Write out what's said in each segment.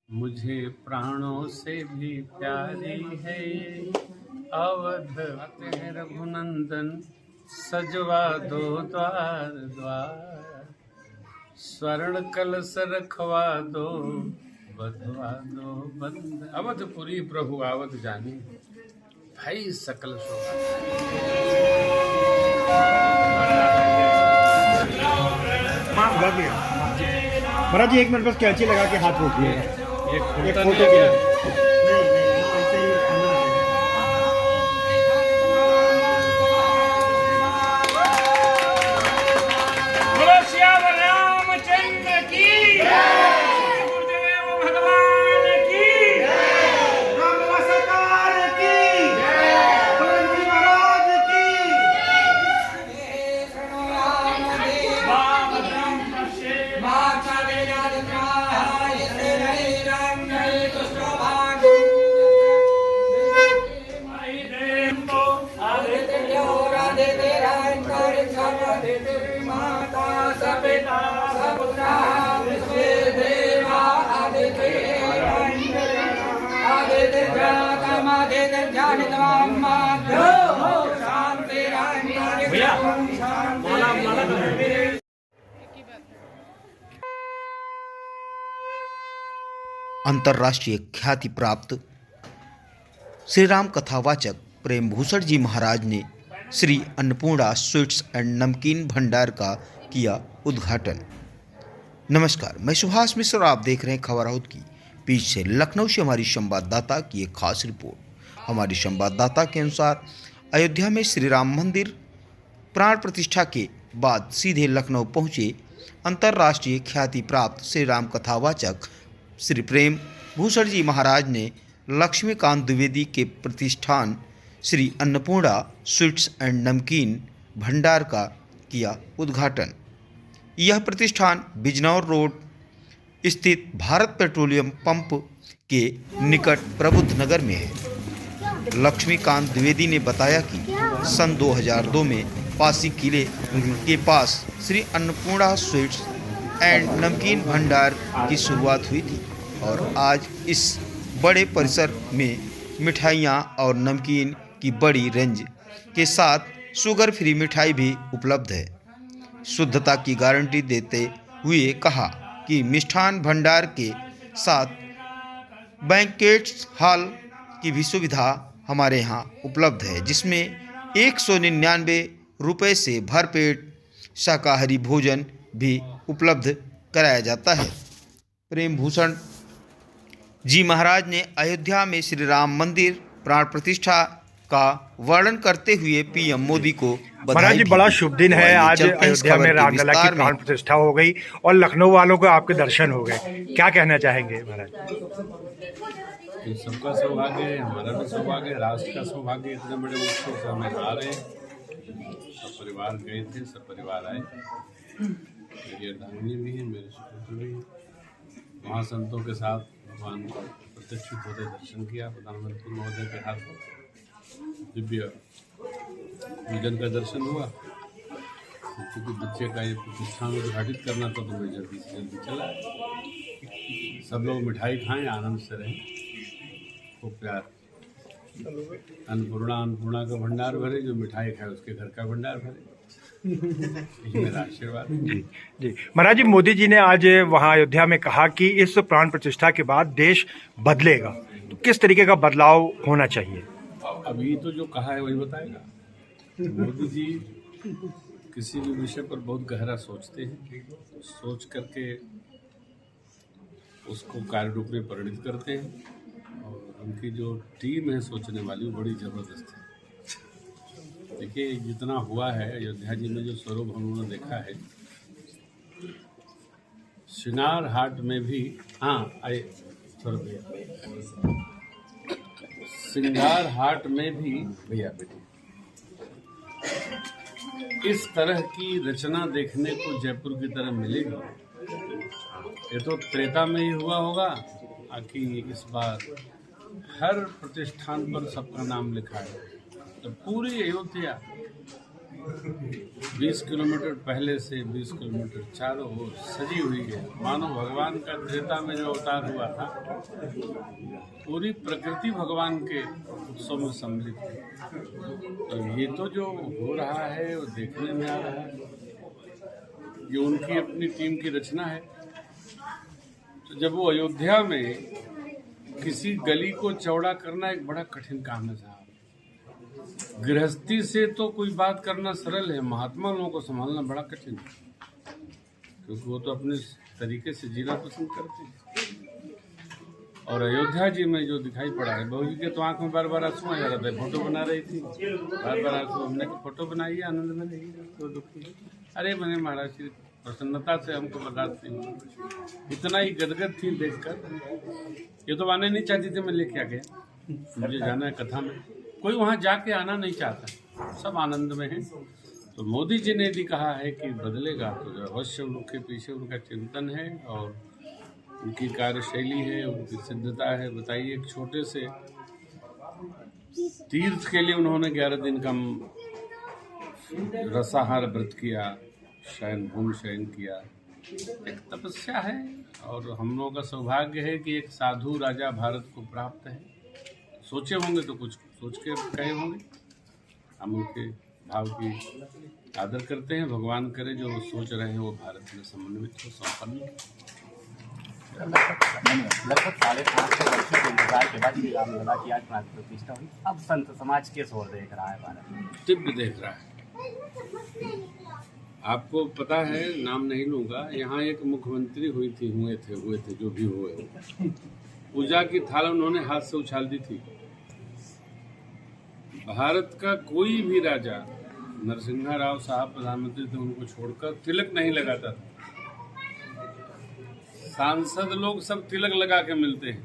मुझे प्राणों से भी प्यारी है ये अवध। आते हैं रघुनंदन सजवा दो द्वार द्वार, स्वर्ण कलश रखवा दो, बधवा दो बंद। अवधपुरी प्रभु आवत जानी, भाई सकल शोभा। महाराज जी 1 मिनट बस कैंची लगा के हाथ रोकिए। एक फोटो के लिए। अंतर्राष्ट्रीय ख्याति प्राप्त श्री राम कथावाचक प्रेम भूषण जी महाराज ने श्री अन्नपूर्णा स्वीट्स एंड नमकीन भंडार का किया उद्घाटन। नमस्कार, मैं सुभाष मिश्र और आप देख रहे हैं खबर हाउस की। पीछे लखनऊ से हमारी संवाददाता की एक खास रिपोर्ट। हमारी संवाददाता के अनुसार अयोध्या में श्री राम मंदिर प्राण प्रतिष्ठा के बाद सीधे लखनऊ पहुंचे अंतर्राष्ट्रीय ख्याति प्राप्त श्री राम कथावाचक श्री प्रेम भूषण जी महाराज ने लक्ष्मीकांत द्विवेदी के प्रतिष्ठान श्री अन्नपूर्णा स्वीट्स एंड नमकीन भंडार का किया उद्घाटन। यह प्रतिष्ठान बिजनौर रोड स्थित भारत पेट्रोलियम पंप के निकट प्रबुद्ध नगर में है। लक्ष्मीकांत द्विवेदी ने बताया कि सन 2002 में पासी किले के पास श्री अन्नपूर्णा स्वीट्स एंड नमकीन भंडार की शुरुआत हुई थी और आज इस बड़े परिसर में मिठाइयाँ और नमकीन की बड़ी रेंज के साथ शुगर फ्री मिठाई भी उपलब्ध है। शुद्धता की गारंटी देते हुए कहा कि मिष्ठान भंडार के साथ बैंकेट्स हॉल की भी सुविधा हमारे यहाँ उपलब्ध है, जिसमें 199 रुपये से भरपेट शाकाहारी भोजन भी उपलब्ध कराया जाता है। प्रेम भूषण जी महाराज ने अयोध्या में श्री राम मंदिर प्राण प्रतिष्ठा का वर्णन करते हुए पीएम मोदी को महाराज जी बड़ा शुभ दिन है। आज अयोध्या में रामलला की प्राण प्रतिष्ठा हो गई और लखनऊ वालों को आपके दर्शन हो गए, क्या कहना चाहेंगे महाराज? सबका सौभाग्य है, हमारा भी सौभाग्य है, राष्ट्र का सौभाग्य। इतने बड़े उत्सव से हमें आ रहे हैं। सब परिवार गए थे, सब परिवार आए। मेरी अर्धांगिनी भी है, मेरे सुपुत्र भी हैं। महासंतों के साथ भगवान को प्रत्यक्ष होते दर्शन किया। प्रधानमंत्री महोदय के हाथ दिव्य पूजन का दर्शन हुआ। क्योंकि बच्चे का ये प्रतिष्ठान उद्घाटित करना था तो मैं जल्दी से जल्दी चला। सब लोग मिठाई खाएं, आनंद से रहें, खूब प्यार। अन्नपूर्णा का भंडार भरे, जो मिठाई खाए उसके घर का भंडार भरे। मेरा आशीर्वाद जी। महाराज जी, मोदी जी ने आज वहाँ अयोध्या में कहा कि इस प्राण प्रतिष्ठा के बाद देश बदलेगा, तो किस तरीके का बदलाव होना चाहिए? अभी तो जो कहा है वही बताएगा। मोदी जी किसी भी विषय पर बहुत गहरा सोचते हैं, सोच करके उसको कार्य रूप में परिणित करते हैं और उनकी जो टीम है सोचने वाली वो बड़ी ज़बरदस्त है। देखिए, जितना हुआ है अयोध्या जी में, जो स्वरूप हम लोगों ने देखा है, श्रृंगार हाट में भी श्रृंगार हाट में भी भैया बेटी इस तरह की रचना देखने को जयपुर की तरह मिलेगी। ये तो त्रेता में ही हुआ होगा। आखिर इस बार हर प्रतिष्ठान पर सबका नाम लिखा है, तो पूरी अयोध्या 20 किलोमीटर पहले से 20 किलोमीटर चारों ओर सजी हुई है, मानो भगवान का त्रेता में जो अवतार हुआ था, पूरी प्रकृति भगवान के उत्सव में सम्मिलित है। तो ये तो जो हो रहा है वो देखने में आ रहा है, ये उनकी अपनी टीम की रचना है। तो जब वो अयोध्या में किसी गली को चौड़ा करना एक बड़ा कठिन काम है साहब। गृहस्थी से तो कोई बात करना सरल है, महात्मा लोगों को संभालना बड़ा कठिन है, क्योंकि वो तो अपने तरीके से जीना पसंद करते हैं। और अयोध्या जी में जो दिखाई पड़ा है, बहू जी के तो आंख में बार बार आंसू आ जा रहा था, फोटो बना रही थी, बार बार आंसू, हमने कहा फोटो बनाइए, आनंद में नहीं तो दुखी। अरे मैंने महाराज जी प्रसन्नता से हमको बर्दाश्त नहीं, इतना ही गदगद थी देखकर। ये तो आने नहीं चाहती थी, मैं लेके आ गया, मुझे जाना है कथा में। कोई वहाँ जाके आना नहीं चाहता, सब आनंद में है। तो मोदी जी ने भी कहा है कि बदलेगा, तो अवश्य उनके पीछे उनका चिंतन है और उनकी कार्यशैली है, उनकी सिद्धता है। बताइए, एक छोटे से तीर्थ के लिए उन्होंने 11 दिन का रसाहार व्रत किया, शयन भूमि शयन किया, एक तपस्या है। और हम लोगों का सौभाग्य है कि एक साधु राजा भारत को प्राप्त है। सोचे होंगे तो कुछ सोच के कहे होंगे, हम उनके भाव की आदर करते हैं। भगवान करे जो वो सोच रहे हैं वो भारत में समन्वित हो, संपन्न हो। लगभग 550 वर्षों के इंतजार के बाद श्री रामलला की आज प्राण प्रतिष्ठा हुई। अब संत समाज किस ओर देख रहा है भारत? दिव्य देख रहा है। आपको पता है, नाम नहीं लूंगा, यहाँ एक मुख्यमंत्री हुए थे जो भी हुए, पूजा की थाल उन्होंने हाथ से उछाल दी थी। भारत का कोई भी राजा, नरसिम्हा राव साहब प्रधानमंत्री थे, उनको छोड़कर तिलक नहीं लगाता था। सांसद लोग सब तिलक लगा के मिलते हैं,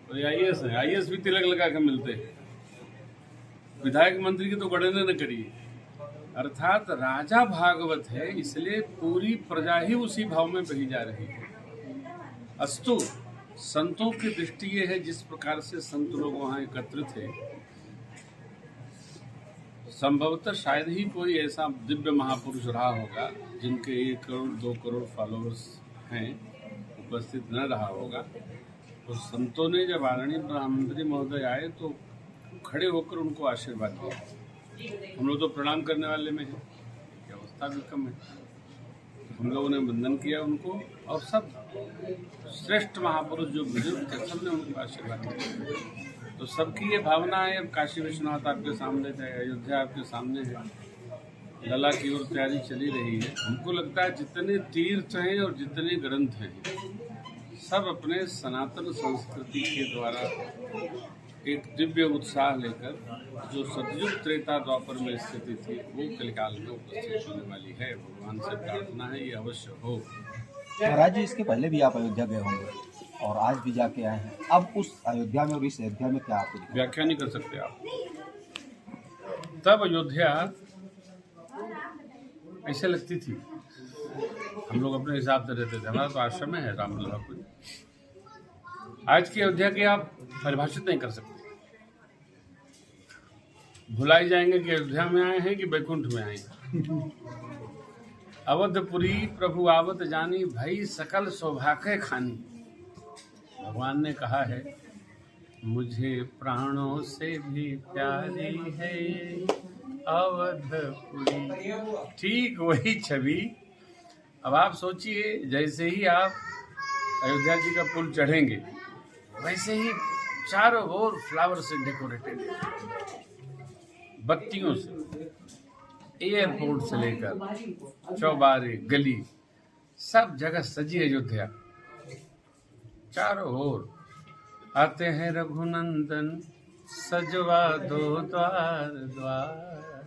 तो आईएएस है, आईएएस भी तिलक लगा के मिलते हैं। विधायक मंत्री की तो गणना न करिए। अर्थात राजा भागवत है, इसलिए पूरी प्रजा ही उसी भाव में बही जा रही है। अस्तु, संतों की दृष्टि ये है, जिस प्रकार से संत लोग वहाँ एकत्रित थे, संभवतः शायद ही कोई ऐसा दिव्य महापुरुष रहा होगा जिनके 1 करोड़ 2 करोड़ फॉलोअर्स हैं, उपस्थित न रहा होगा। तो संतों ने जब आदरणीय प्रधानमंत्री महोदय आए तो खड़े होकर उनको आशीर्वाद दिया। हम लोग तो प्रणाम करने वाले में हैं, की अवस्था भी कम है, हम लोगों ने वंदन किया उनको, और सब श्रेष्ठ महापुरुष जो बुजुर्ग थे सबने उनको आशीर्वाद दिया। तो सबकी ये भावना है। अब काशी विश्वनाथ आपके सामने है, अयोध्या आपके सामने है, लला की ओर तैयारी चली रही है। हमको लगता है जितने तीर्थ हैं और जितने ग्रंथ हैं, सब अपने सनातन संस्कृति के द्वारा एक दिव्य उत्साह लेकर, जो सतयुग त्रेता द्वापर में स्थिति थी, वो कलिकाल में उपस्थित होने वाली है। भगवान से प्रार्थना है ये अवश्य हो। महाराज जी, इसके पहले भी आप अयोध्या गए होंगे और आज भी जाके आए हैं। अब उस अयोध्या में और इस अयोध्या में क्या आपको दिखा? व्याख्या नहीं कर सकते आप। तब अयोध्या ऐसे लगती थी, हम लोग अपने हिसाब से रहते थे, हमारा तो आश्रम है रामलला कोई। आज की अयोध्या की आप परिभाषित नहीं कर सकते। भुलाई जाएंगे कि अयोध्या में आए हैं कि बैकुंठ में आए हैं। अवधपुरी प्रभु आवत जानी, भई सकल सौभाग्य खानी। भगवान ने कहा है, मुझे प्राणों से भी प्यारी है अवधपुरी। ठीक वही छवि। अब आप सोचिए, जैसे ही आप अयोध्या जी का पुल चढ़ेंगे, वैसे ही चारों ओर फ्लावर से डेकोरेटेड, बत्तियों से, एयरपोर्ट से लेकर चौबारे गली, सब जगह सजी अयोध्या। चारों ओर आते हैं रघुनंदन, सजवा दो द्वार द्वार,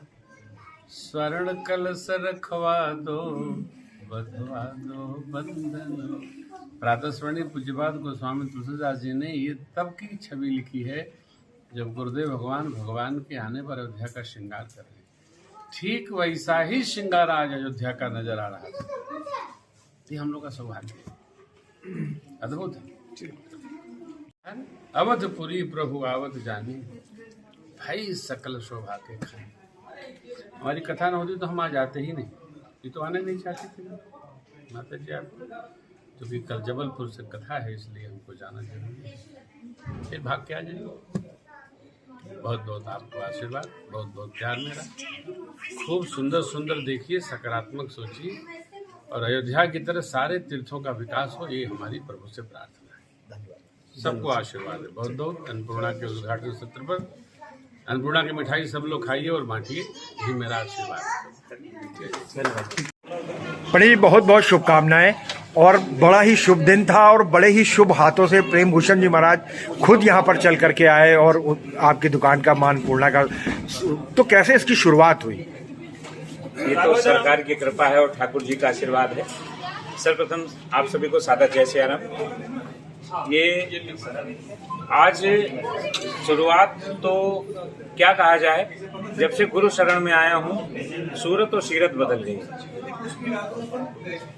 स्वर्ण कलश रखवा दो, बधवा दो बंधन। प्रातः स्वर्णिम पूज्यपाद गोस्वामी तुलसीदास जी ने ये तब की छवि लिखी है जब गुरुदेव भगवान के आने पर अयोध्या का श्रृंगार कर रहे। ठीक वैसा ही श्रृंगार आज अयोध्या का नजर आ रहा था। ये हम लोग का सौभाग्य है, अद्भुत है। अवधपुरी प्रभु आवत जानी, भाई सकल शोभा के खाए। हमारी कथा न होती तो हम आज आते ही नहीं, ये तो आने नहीं चाहते थे माता जी आप, क्योंकि कल जबलपुर से कथा है इसलिए हमको जाना जरूरी है, फिर भाग के आ जाएंगे। बहुत बहुत आपको आशीर्वाद, बहुत बहुत प्यार मेरा। खूब सुंदर सुंदर देखिए, सकारात्मक सोचिए और अयोध्या की तरह सारे तीर्थों का विकास हो, ये हमारी प्रभु से प्रार्थना है। सबको आशीर्वाद है बहुत बहुत। अन्नपूर्णा के उद्घाटन सत्र पर अन्नपूर्णा की मिठाई सब लोग खाइए और बांटिए, यही मेरा आशीर्वाद है। पंडित जी बहुत बहुत शुभकामनाएं, और बड़ा ही शुभ दिन था और बड़े ही शुभ हाथों से प्रेम भूषण जी महाराज खुद यहाँ पर चल करके आए और आपकी दुकान का मान पूर्णा का, तो कैसे इसकी शुरुआत हुई? ये तो सरकार की कृपा है और ठाकुर जी का आशीर्वाद है। सर्वप्रथम आप सभी को सादर जय श्री राम। ये आज शुरुआत तो क्या कहा जाए, जब से गुरु शरण में आया हूँ सूरत और सीरत बदल गई।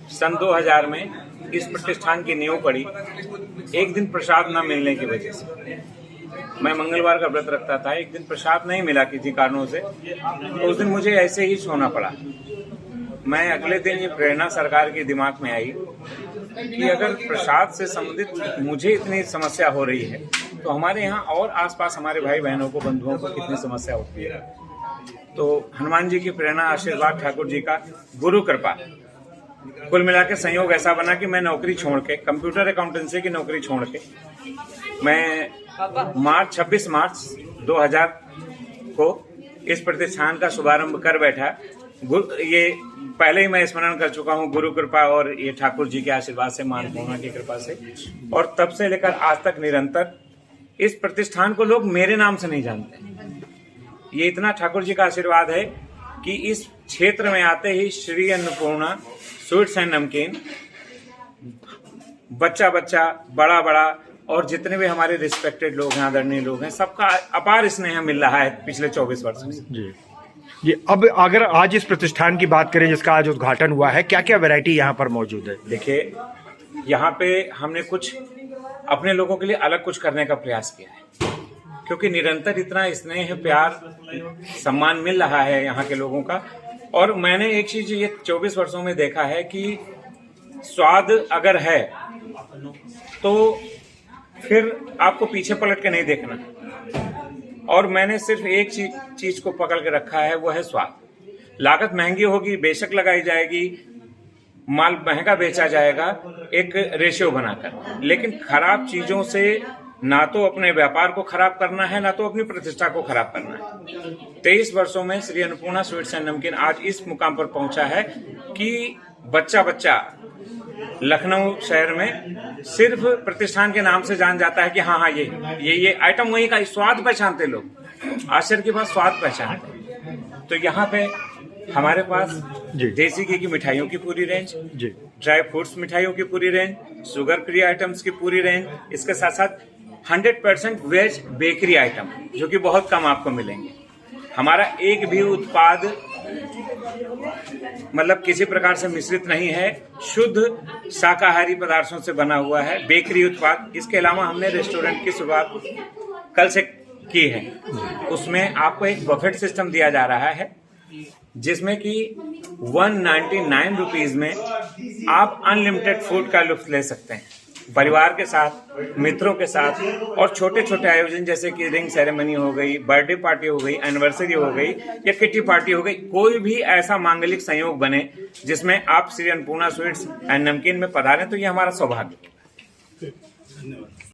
सन 2000 में इस प्रतिष्ठान की नींव पड़ी, एक दिन प्रसाद न मिलने की वजह से। मैं मंगलवार का व्रत रखता था, एक दिन प्रसाद नहीं मिला किसी कारणों से, तो उस दिन मुझे ऐसे ही सोना पड़ा। मैं अगले दिन ये प्रेरणा सरकार के दिमाग में आई कि अगर प्रसाद से संबंधित मुझे इतनी समस्या हो रही है तो हमारे यहाँ और आसपास हमारे भाई बहनों को, बंधुओं को कितनी समस्या होती है। तो हनुमान जी की प्रेरणा, आशीर्वाद, ठाकुर जी का गुरु कृपा, कुल मिला के संयोग ऐसा बना कि मैं नौकरी छोड़ के, कंप्यूटर अकाउंटेंसी की नौकरी छोड़ के, मैं 26 मार्च 2000 को इस प्रतिष्ठान का शुभारंभ कर बैठा। ये पहले ही मैं स्मरण कर चुका हूँ, गुरु कृपा और ये ठाकुर जी के आशीर्वाद से, मान पूर्णा की कृपा से, और तब से लेकर आज तक निरंतर इस प्रतिष्ठान को लोग मेरे नाम से नहीं जानते। ये इतना ठाकुर जी का आशीर्वाद है कि इस क्षेत्र में आते ही श्री अन्नपूर्णा स्वीट्स एंड नमकीन, बच्चा बच्चा, बड़ा बड़ा और जितने भी हमारे रिस्पेक्टेड लोग हैं, आदरणीय लोग हैं, सबका अपार स्नेह मिल रहा है पिछले 24 वर्षों से। जी ये अब अगर आज इस प्रतिष्ठान की बात करें जिसका आज उद्घाटन हुआ है, क्या क्या वैरायटी यहाँ पर मौजूद है? देखिए, यहाँ पे हमने कुछ अपने लोगों के लिए अलग कुछ करने का प्रयास किया है, क्योंकि निरंतर इतना स्नेह, प्यार, सम्मान मिल रहा है यहाँ के लोगों का। और मैंने एक चीज ये 24 वर्षों में देखा है कि स्वाद अगर है तो फिर आपको पीछे पलट के नहीं देखना। और मैंने सिर्फ एक चीज को पकड़ के रखा है, वो है स्वाद। लागत महंगी होगी, बेशक लगाई जाएगी, माल महंगा बेचा जाएगा एक रेशियो बनाकर, लेकिन खराब चीजों से ना तो अपने व्यापार को खराब करना है, ना तो अपनी प्रतिष्ठा को खराब करना है। 23 वर्षों में श्री अन्नपूर्णा स्वीट्स एंड नमकीन आज इस मुकाम पर पहुंचा है कि बच्चा बच्चा लखनऊ शहर में सिर्फ प्रतिष्ठान के नाम से जान जाता है कि हाँ ये आइटम वहीं का, स्वाद पहचानते लोग। आश्चर्य की बात, स्वाद पहचानते। तो यहाँ पे हमारे पास देसी घी की मिठाइयों की पूरी रेंज, ड्राई फ्रूट्स मिठाइयों की पूरी रेंज, शुगर फ्री आइटम्स की पूरी रेंज, इसके साथ साथ 100% वेज बेकरी आइटम, जो कि बहुत कम आपको मिलेंगे। हमारा एक भी उत्पाद मतलब किसी प्रकार से मिश्रित नहीं है, शुद्ध शाकाहारी पदार्थों से बना हुआ है, बेकरी उत्पाद। इसके अलावा हमने रेस्टोरेंट की शुरुआत कल से की है। उसमें आपको एक बफेट सिस्टम दिया जा रहा है, जिसमें कि 199 रुपीज में आप अनलिमिटेड फूड का लुत्फ ले सकते हैं, परिवार के साथ, मित्रों के साथ, और छोटे छोटे आयोजन जैसे कि रिंग सेरेमनी हो गई, बर्थडे पार्टी हो गई, एनिवर्सरी हो गई या किटी पार्टी हो गई, कोई भी ऐसा मांगलिक संयोग बने जिसमें आप श्री अन्नपूर्णा स्वीट्स एंड नमकीन में पधारें, तो ये हमारा सौभाग्य है।